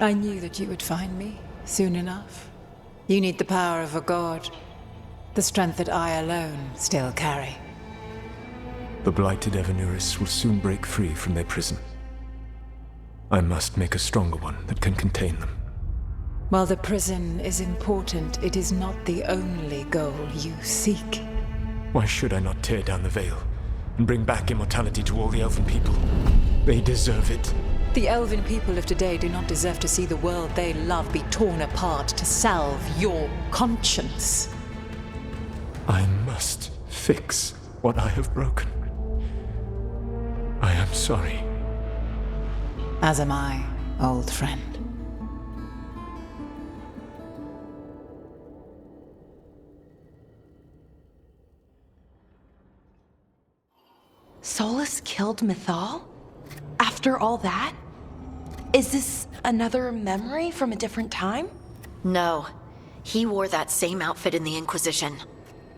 I knew that you would find me, soon enough. You need the power of a god. The strength that I alone still carry. The blighted Evanuris will soon break free from their prison. I must make a stronger one that can contain them. While the prison is important, it is not the only goal you seek. Why should I not tear down the veil and bring back immortality to all the Elven people? They deserve it. The Elven people of today do not deserve to see the world they love be torn apart to salve your conscience. I must fix what I have broken. I am sorry. As am I, old friend. Solus killed Mythal? After all that? Is this another memory from a different time? No. He wore that same outfit in the Inquisition.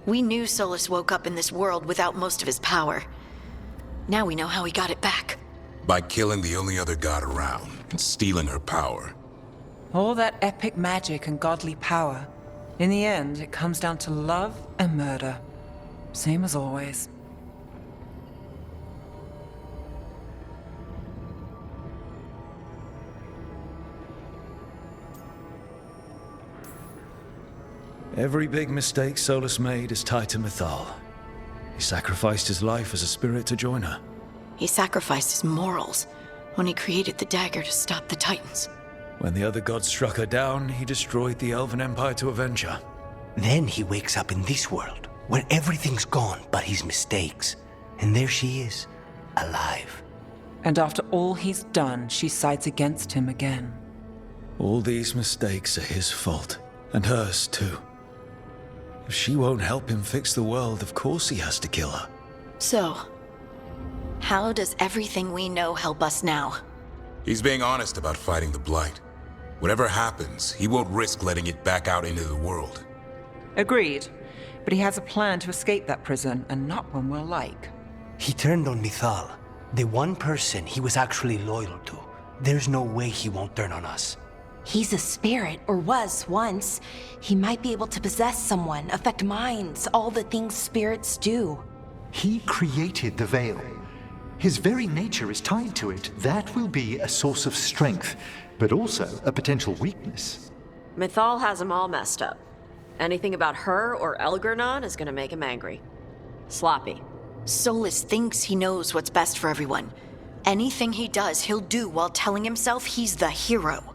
We knew Solus woke up in this world without most of his power. Now we know how he got it back. By killing the only other god around and stealing her power. All that epic magic and godly power. In the end, it comes down to love and murder. Same as always. Every big mistake Solus made is tied to Mythal. He sacrificed his life as a spirit to join her. He sacrificed his morals when he created the dagger to stop the Titans. When the other gods struck her down, he destroyed the Elven Empire to avenge her. Then he wakes up in this world, where everything's gone but his mistakes. And there she is, alive. And after all he's done, she sides against him again. All these mistakes are his fault, and hers too. If she won't help him fix the world, of course he has to kill her. So, how does everything we know help us now? He's being honest about fighting the Blight. Whatever happens, he won't risk letting it back out into the world. Agreed. But he has a plan to escape that prison, and not one we'll like. He turned on Mythal, the one person he was actually loyal to. There's no way he won't turn on us. He's a spirit, or was once. He might be able to possess someone, affect minds, all the things spirits do. He created the Veil. His very nature is tied to it. That will be a source of strength, but also a potential weakness. Mythal has him all messed up. Anything about her or Elgernon is gonna make him angry. Sloppy. Solus thinks he knows what's best for everyone. Anything he does, he'll do while telling himself he's the hero.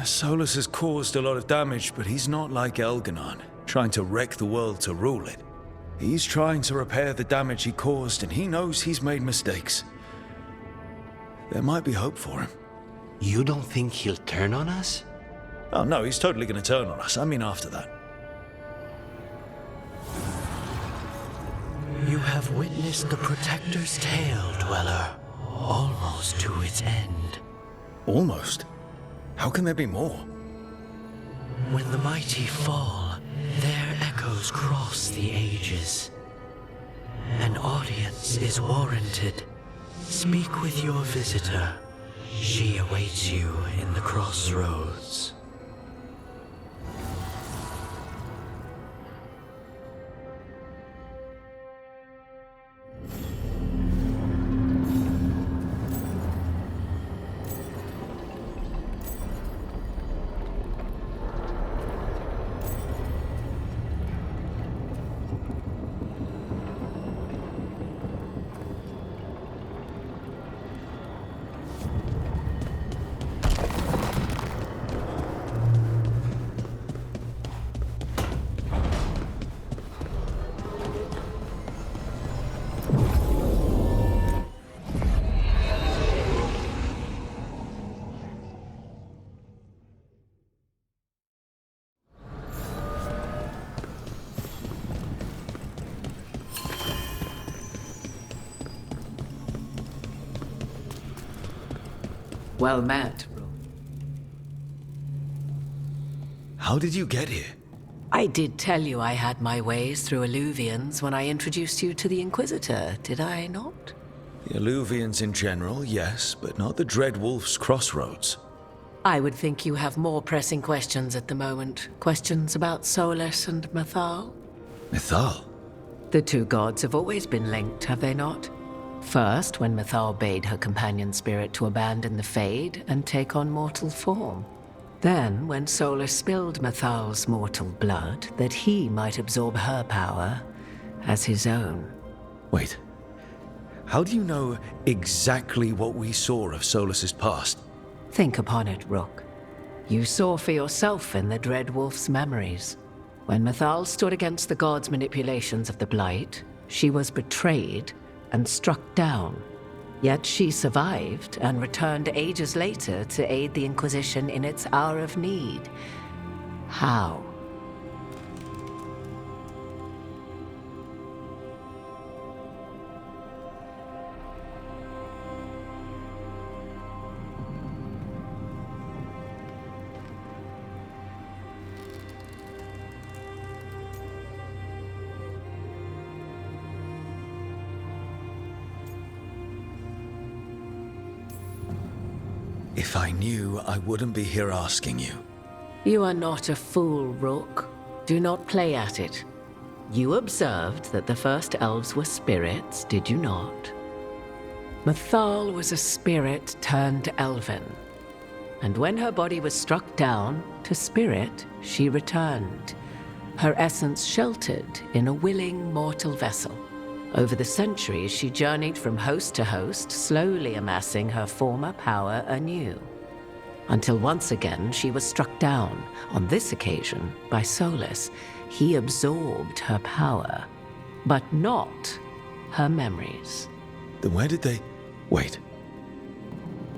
Solus has caused a lot of damage, but he's not like Elgernon, trying to wreck the world to rule it. He's trying to repair the damage he caused, and he knows he's made mistakes. There might be hope for him. You don't think he'll turn on us? Oh no, he's totally gonna turn on us. I mean after that. You have witnessed the Protector's tale, Dweller, almost to its end. Almost? How can there be more? When the mighty fall, their echoes cross the ages. An audience is warranted. Speak with your visitor. She awaits you in the Crossroads. Well met. How did you get here? I did tell you I had my ways through Illuvians when I introduced you to the Inquisitor, did I not? The Illuvians in general, yes, but not the Dreadwolf's Crossroads. I would think you have more pressing questions at the moment. Questions about Solus and Mythal? Mythal? The two gods have always been linked, have they not? First, when Mythal bade her companion spirit to abandon the Fade and take on mortal form. Then, when Solus spilled Mythal's mortal blood, that he might absorb her power as his own. Wait. How do you know exactly what we saw of Solus's past? Think upon it, Rook. You saw for yourself in the Dreadwolf's memories. When Mythal stood against the gods' manipulations of the Blight, she was betrayed and struck down. Yet she survived and returned ages later to aid the Inquisition in its hour of need. How? If I knew, I wouldn't be here asking you. You are not a fool, Rook. Do not play at it. You observed that the first elves were spirits, did you not? Mythal was a spirit turned elven. And when her body was struck down, to spirit, she returned. Her essence sheltered in a willing mortal vessel. Over the centuries, she journeyed from host to host, slowly amassing her former power anew. Until once again, she was struck down, on this occasion, by Solus. He absorbed her power, but not her memories. Then where did they... Wait.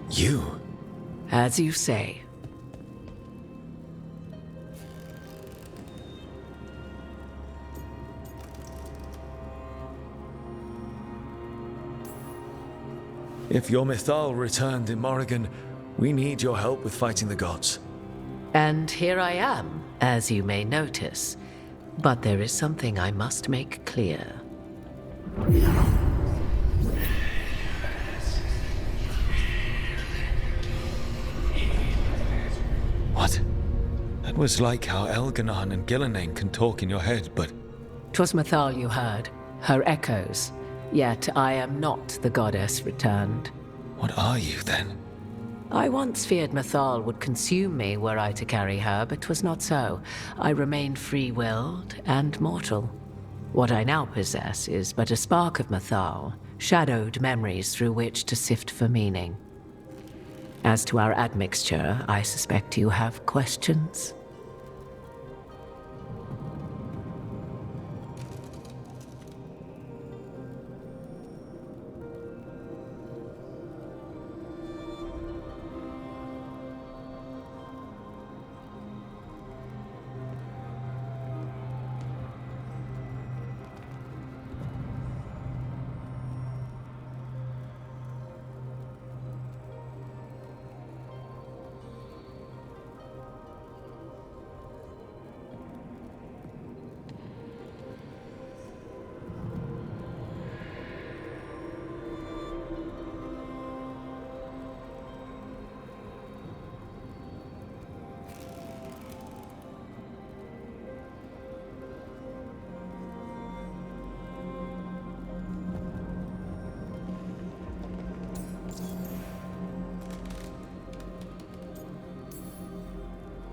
You? As you say. If your Mythal returned in Morrigan, we need your help with fighting the gods. And here I am, as you may notice. But there is something I must make clear. What? That was like how Elganon and Gillenane can talk in your head, but... 'Twas Mythal you heard, her echoes. Yet I am not the goddess returned. What are you, then? I once feared Mythal would consume me were I to carry her, but 'twas not so. I remained free-willed and mortal. What I now possess is but a spark of Mythal, shadowed memories through which to sift for meaning. As to our admixture, I suspect you have questions.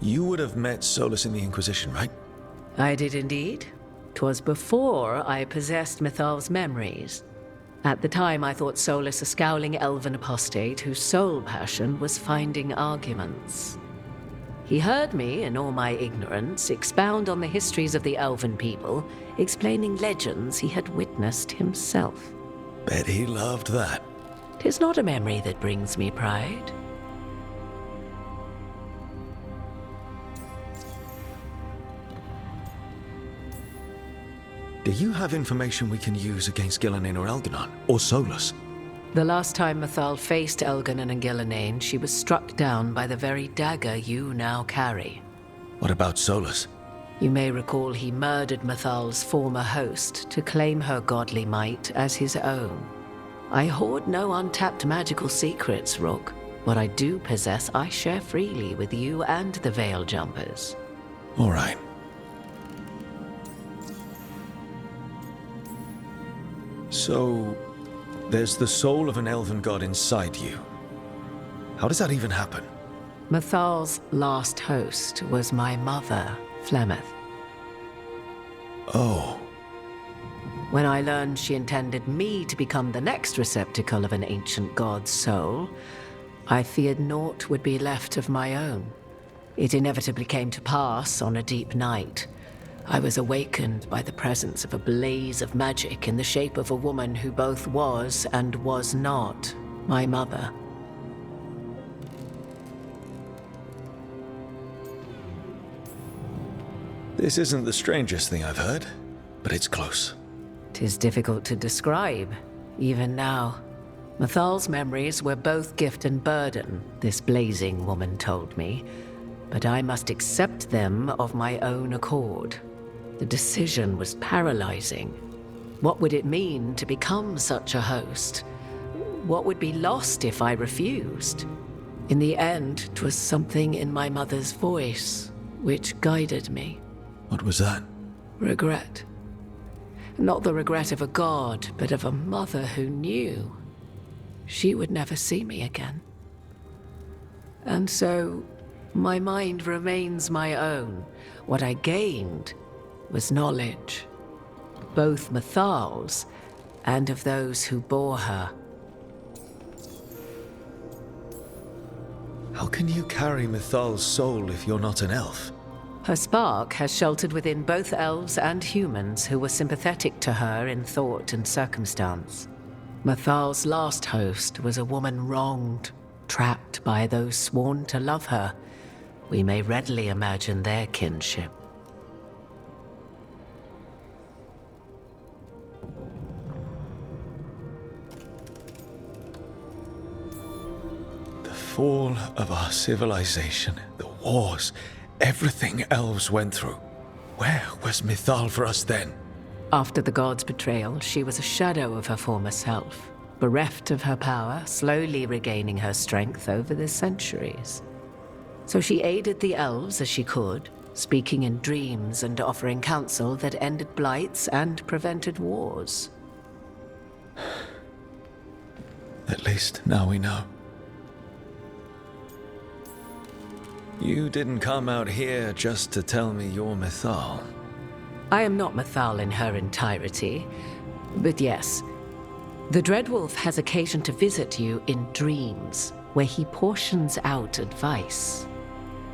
You would have met Solus in the Inquisition, right? I did indeed. 'Twas before I possessed Mythal's memories. At the time, I thought Solus a scowling elven apostate whose sole passion was finding arguments. He heard me, in all my ignorance, expound on the histories of the elven people, explaining legends he had witnessed himself. Bet he loved that. 'Tis not a memory that brings me pride. Do you have information we can use against Gillenane or Elganon? Or Solus? The last time Mythal faced Elganon and Gillenane, she was struck down by the very dagger you now carry. What about Solus? You may recall he murdered Mathal's former host to claim her godly might as his own. I hoard no untapped magical secrets, Rook. What I do possess, I share freely with you and the Veil Jumpers. All right. So, there's the soul of an elven god inside you. How does that even happen? Mathal's last host was my mother, Flemeth. Oh. When I learned she intended me to become the next receptacle of an ancient god's soul, I feared naught would be left of my own. It inevitably came to pass on a deep night. I was awakened by the presence of a blaze of magic in the shape of a woman who both was and was not my mother. This isn't the strangest thing I've heard, but it's close. 'Tis difficult to describe, even now. Mathal's memories were both gift and burden, this blazing woman told me, but I must accept them of my own accord. The decision was paralyzing. What would it mean to become such a host? What would be lost if I refused? In the end, 'twas something in my mother's voice which guided me. What was that? Regret. Not the regret of a god, but of a mother who knew she would never see me again. And so, my mind remains my own. What I gained was knowledge, both Mathal's and of those who bore her. How can you carry Mathal's soul if you're not an elf? Her spark has sheltered within both elves and humans who were sympathetic to her in thought and circumstance. Mathal's last host was a woman wronged, trapped by those sworn to love her. We may readily imagine their kinship. The fall of our civilization, the wars, everything elves went through. Where was Mythal for us then? After the god's betrayal, she was a shadow of her former self, bereft of her power, slowly regaining her strength over the centuries. So she aided the elves as she could, speaking in dreams and offering counsel that ended blights and prevented wars. At least now we know. You didn't come out here just to tell me you're Mythal. I am not Mythal in her entirety, but yes, the Dreadwolf has occasion to visit you in dreams, where he portions out advice.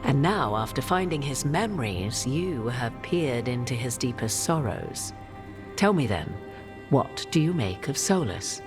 And now, after finding his memories, you have peered into his deepest sorrows. Tell me then, what do you make of Solus?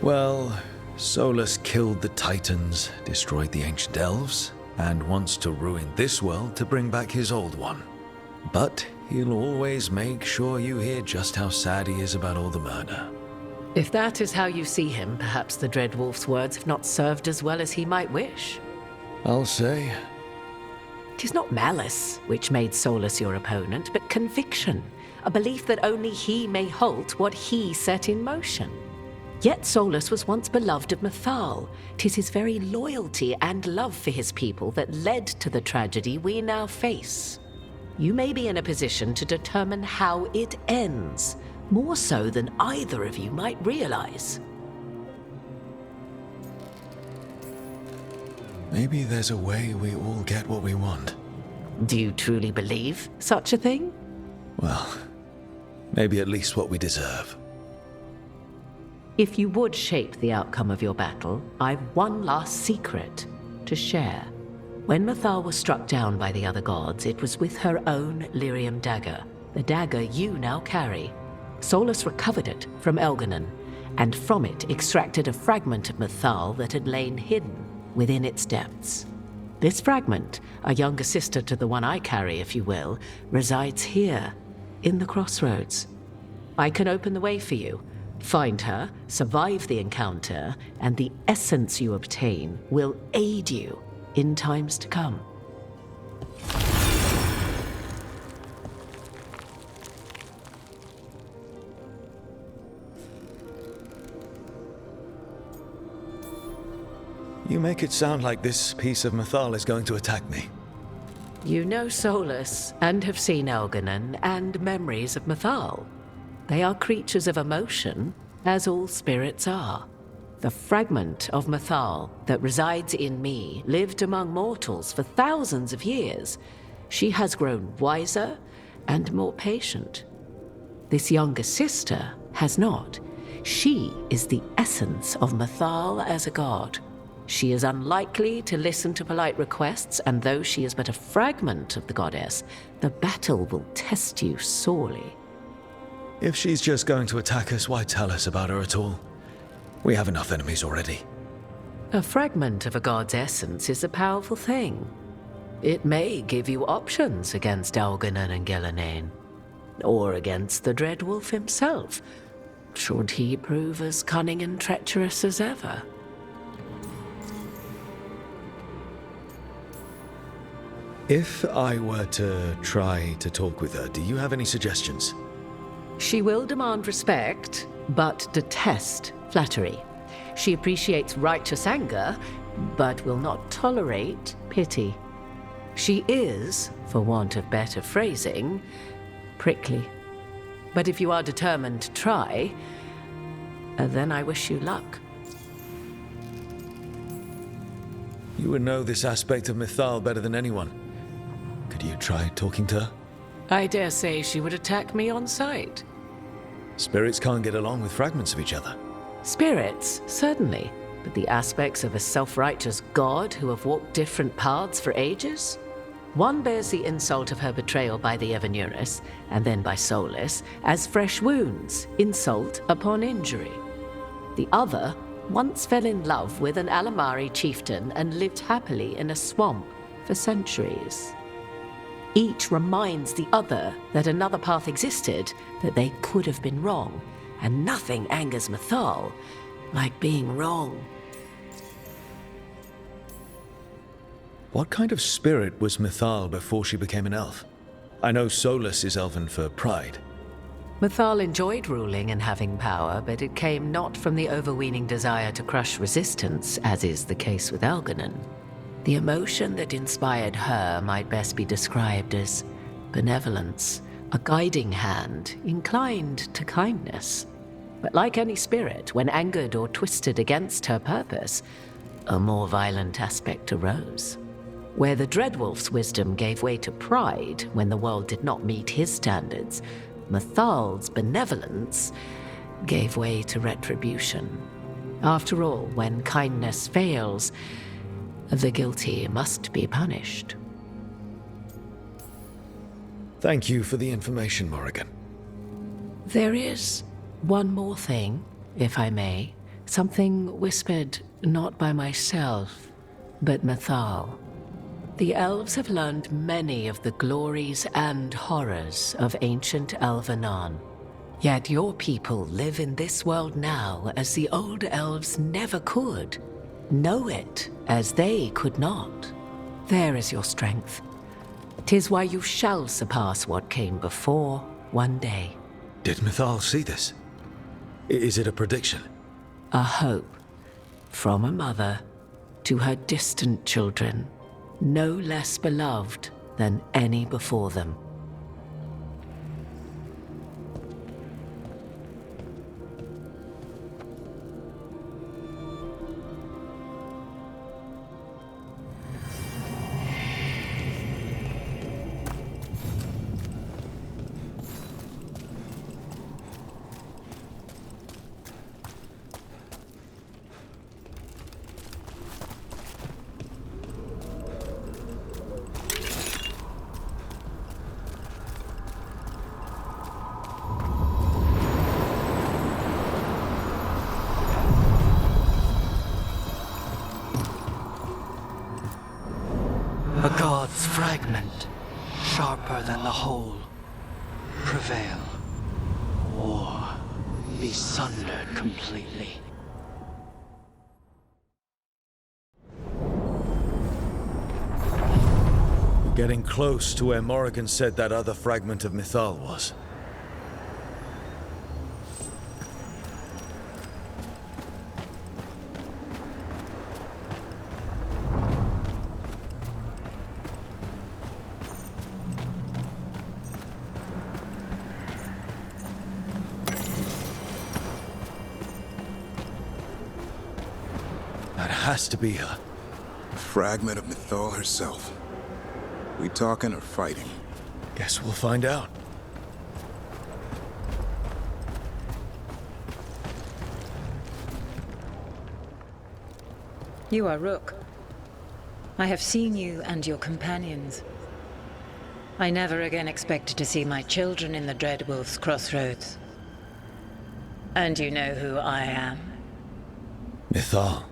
Well, Solus killed the Titans, destroyed the ancient elves, and wants to ruin this world to bring back his old one. But he'll always make sure you hear just how sad he is about all the murder. If that is how you see him, perhaps the Dreadwolf's words have not served as well as he might wish. I'll say. 'Tis not malice which made Solus your opponent, but conviction, a belief that only he may halt what he set in motion. Yet Solus was once beloved of Mythal. 'Tis his very loyalty and love for his people that led to the tragedy we now face. You may be in a position to determine how it ends, more so than either of you might realize. Maybe there's a way we all get what we want. Do you truly believe such a thing? Well, maybe at least what we deserve. If you would shape the outcome of your battle, I've one last secret to share. When Mythal was struck down by the other gods, it was with her own lyrium dagger, the dagger you now carry. Solus recovered it from Elganon, and from it extracted a fragment of Mythal that had lain hidden. within its depths. This fragment, a younger sister to the one I carry, if you will, resides here, in the Crossroads. I can open the way for you, find her, survive the encounter, and the essence you obtain will aid you in times to come. You make it sound like this piece of Mythal is going to attack me. You know Solus, and have seen Elganon, and memories of Mythal. They are creatures of emotion, as all spirits are. The fragment of Mythal that resides in me lived among mortals for thousands of years. She has grown wiser and more patient. This younger sister has not. She is the essence of Mythal as a god. She is unlikely to listen to polite requests, and though she is but a fragment of the goddess, the battle will test you sorely. If she's just going to attack us, why tell us about her at all? We have enough enemies already. A fragment of a god's essence is a powerful thing. It may give you options against Elganon and Gillenane, or against the Dreadwolf himself, should he prove as cunning and treacherous as ever. If I were to try to talk with her, do you have any suggestions? She will demand respect, but detest flattery. She appreciates righteous anger, but will not tolerate pity. She is, for want of better phrasing, prickly. But if you are determined to try, then I wish you luck. You would know this aspect of Mythal better than anyone. Could you try talking to her? I dare say she would attack me on sight. Spirits can't get along with fragments of each other. Spirits, certainly, but the aspects of a self-righteous god who have walked different paths for ages? One bears the insult of her betrayal by the Evanuris, and then by Solus, as fresh wounds, insult upon injury. The other once fell in love with an Alamari chieftain and lived happily in a swamp for centuries. Each reminds the other that another path existed, that they could have been wrong, and nothing angers Mythal like being wrong. What kind of spirit was Mythal before she became an elf? I know Solus is elven for pride. Mythal enjoyed ruling and having power, but it came not from the overweening desire to crush resistance, as is the case with Elganon. The emotion that inspired her might best be described as benevolence, a guiding hand inclined to kindness. But like any spirit, when angered or twisted against her purpose, a more violent aspect arose. Where the Dreadwolf's wisdom gave way to pride when the world did not meet his standards, Mythal's benevolence gave way to retribution. After all, when kindness fails, the guilty must be punished. Thank you for the information, Morrigan. There is one more thing, if I may. Something whispered not by myself, but Mythal. The elves have learned many of the glories and horrors of ancient Elvenon. Yet your people live in this world now as the old elves never could. Know it as they could not. There is your strength. 'Tis why you shall surpass what came before one day. Did Mythal see this? Is it a prediction? A hope from a mother to her distant children, no less beloved than any before them. A god's fragment, sharper than the whole. Prevail, or be sundered completely. We're getting close to where Morrigan said that other fragment of Mythal was. That has to be her. A fragment of Mythal herself. We talking or fighting? Guess we'll find out. You are Rook. I have seen you and your companions. I never again expected to see my children in the Dreadwolf's Crossroads. And you know who I am. Mythal.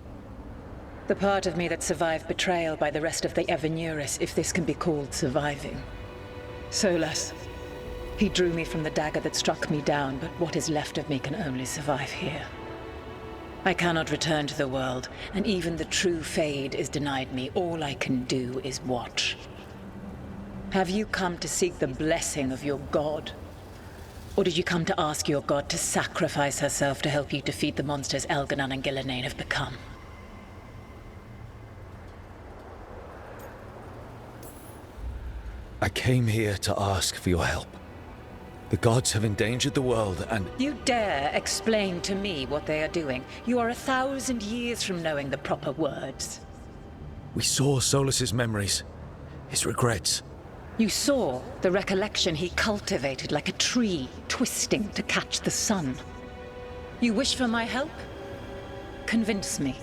The part of me that survived betrayal by the rest of the Evanuris, if this can be called surviving. Solus. He drew me from the dagger that struck me down, but what is left of me can only survive here. I cannot return to the world, and even the true Fade is denied me. All I can do is watch. Have you come to seek the blessing of your god? Or did you come to ask your god to sacrifice herself to help you defeat the monsters Elganon and Gillenane have become? I came here to ask for your help. The gods have endangered the world and... You dare explain to me what they are doing? You are 1,000 years from knowing the proper words. We saw Solus's memories, his regrets. You saw the recollection he cultivated like a tree, twisting to catch the sun. You wish for my help? Convince me.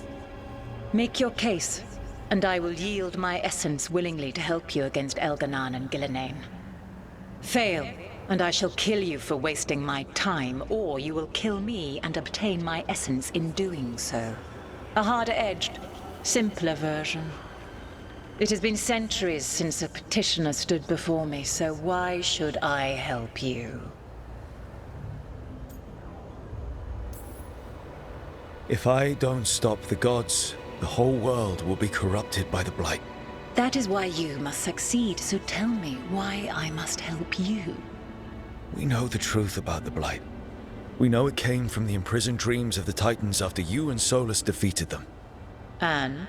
Make your case, and I will yield my essence willingly to help you against Elganon and Gillenane. Fail, and I shall kill you for wasting my time, or you will kill me and obtain my essence in doing so. A harder-edged, simpler version. It has been centuries since a petitioner stood before me, so why should I help you? If I don't stop the gods, the whole world will be corrupted by the Blight. That is why you must succeed, so tell me why I must help you. We know the truth about the Blight. We know it came from the imprisoned dreams of the Titans after you and Solus defeated them. And?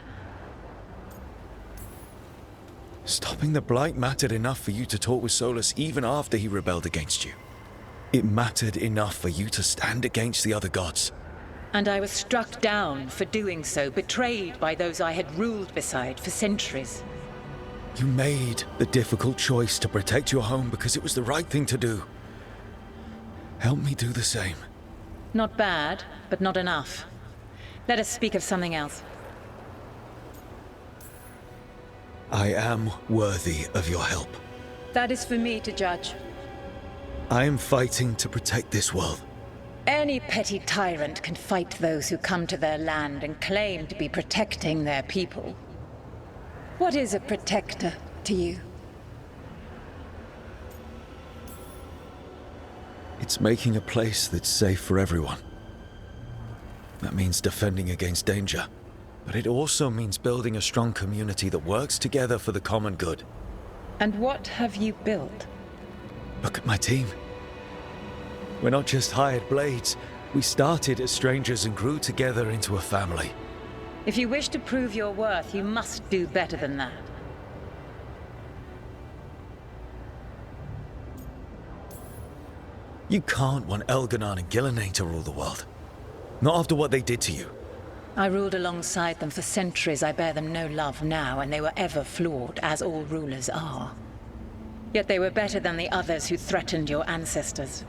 Stopping the Blight mattered enough for you to talk with Solus even after he rebelled against you. It mattered enough for you to stand against the other gods. And I was struck down for doing so, betrayed by those I had ruled beside for centuries. You made the difficult choice to protect your home because it was the right thing to do. Help me do the same. Not bad, but not enough. Let us speak of something else. I am worthy of your help. That is for me to judge. I am fighting to protect this world. Any petty tyrant can fight those who come to their land and claim to be protecting their people. What is a protector to you? It's making a place that's safe for everyone. That means defending against danger. But it also means building a strong community that works together for the common good. And what have you built? Look at my team. We're not just hired blades. We started as strangers and grew together into a family. If you wish to prove your worth, you must do better than that. You can't want Elganon and Gillenane to rule the world. Not after what they did to you. I ruled alongside them for centuries. I bear them no love now, and they were ever flawed, as all rulers are. Yet they were better than the others who threatened your ancestors.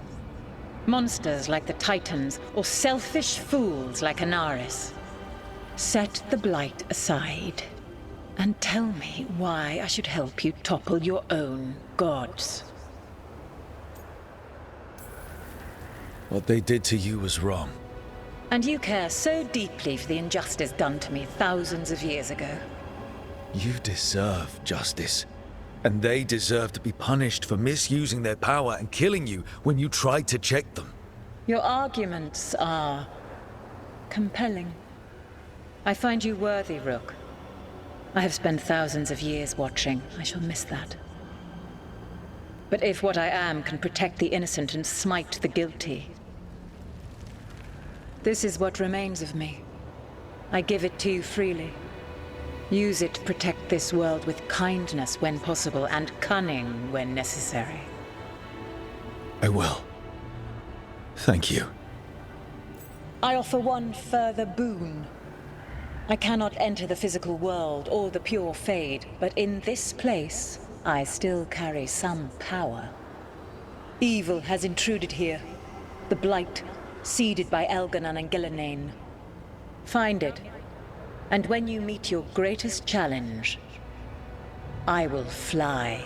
Monsters like the Titans, or selfish fools like Anaris. Set the Blight aside, and tell me why I should help you topple your own gods. What they did to you was wrong. And you care so deeply for the injustice done to me thousands of years ago. You deserve justice. And they deserve to be punished for misusing their power and killing you when you tried to check them. Your arguments are compelling. I find you worthy, Rook. I have spent thousands of years watching. I shall miss that. But if what I am can protect the innocent and smite the guilty, this is what remains of me. I give it to you freely. Use it to protect this world with kindness when possible and cunning when necessary. I will. Thank you. I offer one further boon. I cannot enter the physical world or the pure Fade, but in this place, I still carry some power. Evil has intruded here. The Blight, seeded by Elganon and Gillenane. Find it, and when you meet your greatest challenge, I will fly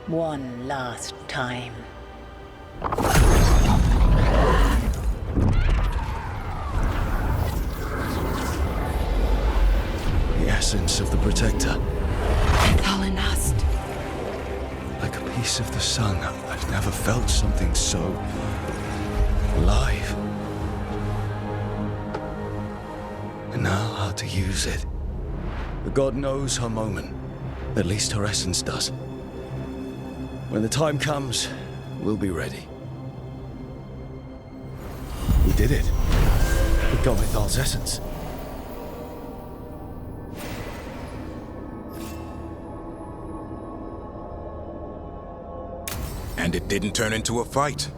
one last time. The essence of the Protector. Thalanast. Like a piece of the sun, I've never felt something so alive. And now how to use it. The god knows her moment. At least her essence does. When the time comes, we'll be ready. We did it. We got Mythal's essence. And it didn't turn into a fight.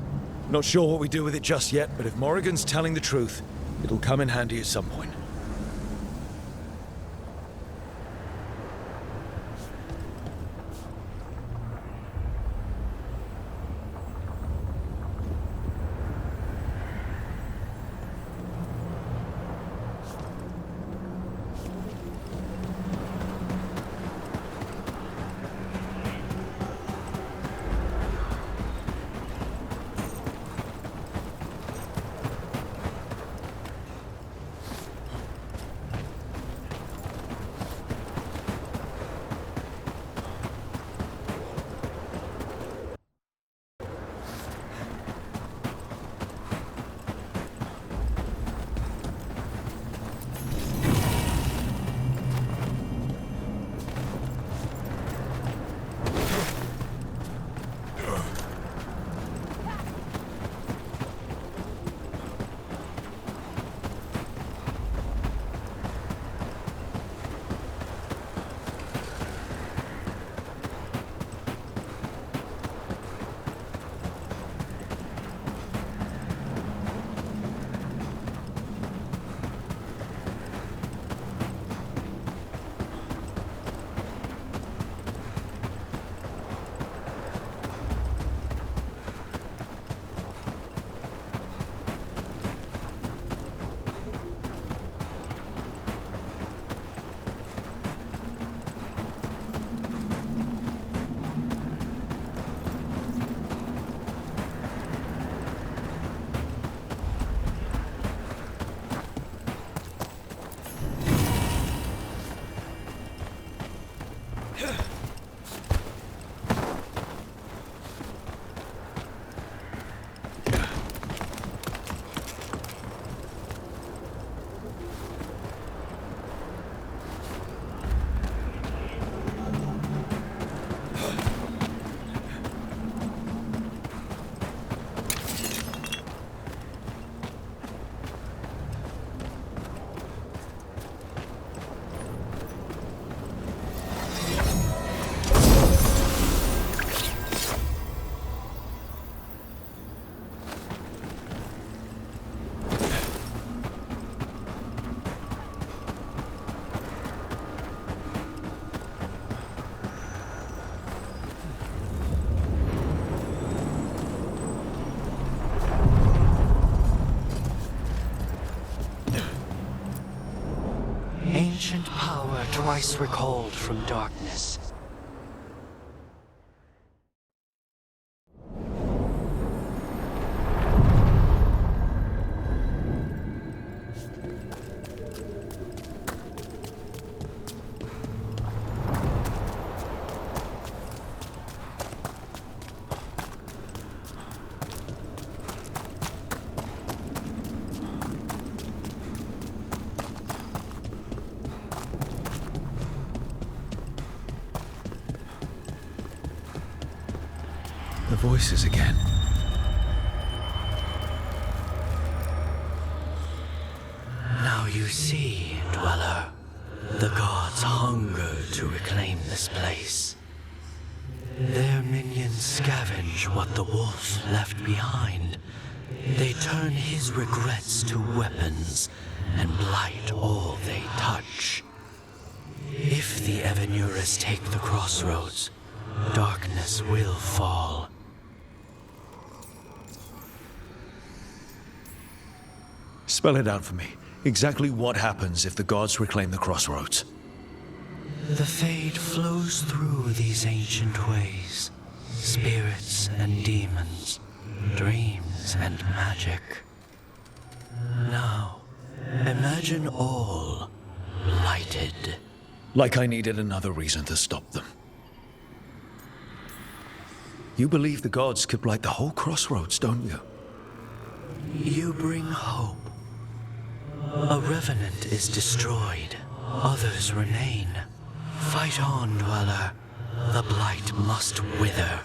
Not sure what we do with it just yet, but if Morrigan's telling the truth, it'll come in handy at some point. Ancient power twice recalled from darkness. the voices again. Now you see, Dweller, the gods hunger to reclaim this place. Their minions scavenge what the wolf left behind. They turn his regrets to weapons and blight all they touch. If the Evenuris take the Crossroads, darkness will fall. Spell it out for me. Exactly what happens if the gods reclaim the Crossroads? The fade flows through these ancient ways. Spirits and demons, dreams and magic. Now, imagine all blighted. Like I needed another reason to stop them. You believe the gods could blight the whole Crossroads, don't you? You bring hope. A revenant is destroyed, others remain. Fight on, Dweller. The blight must wither.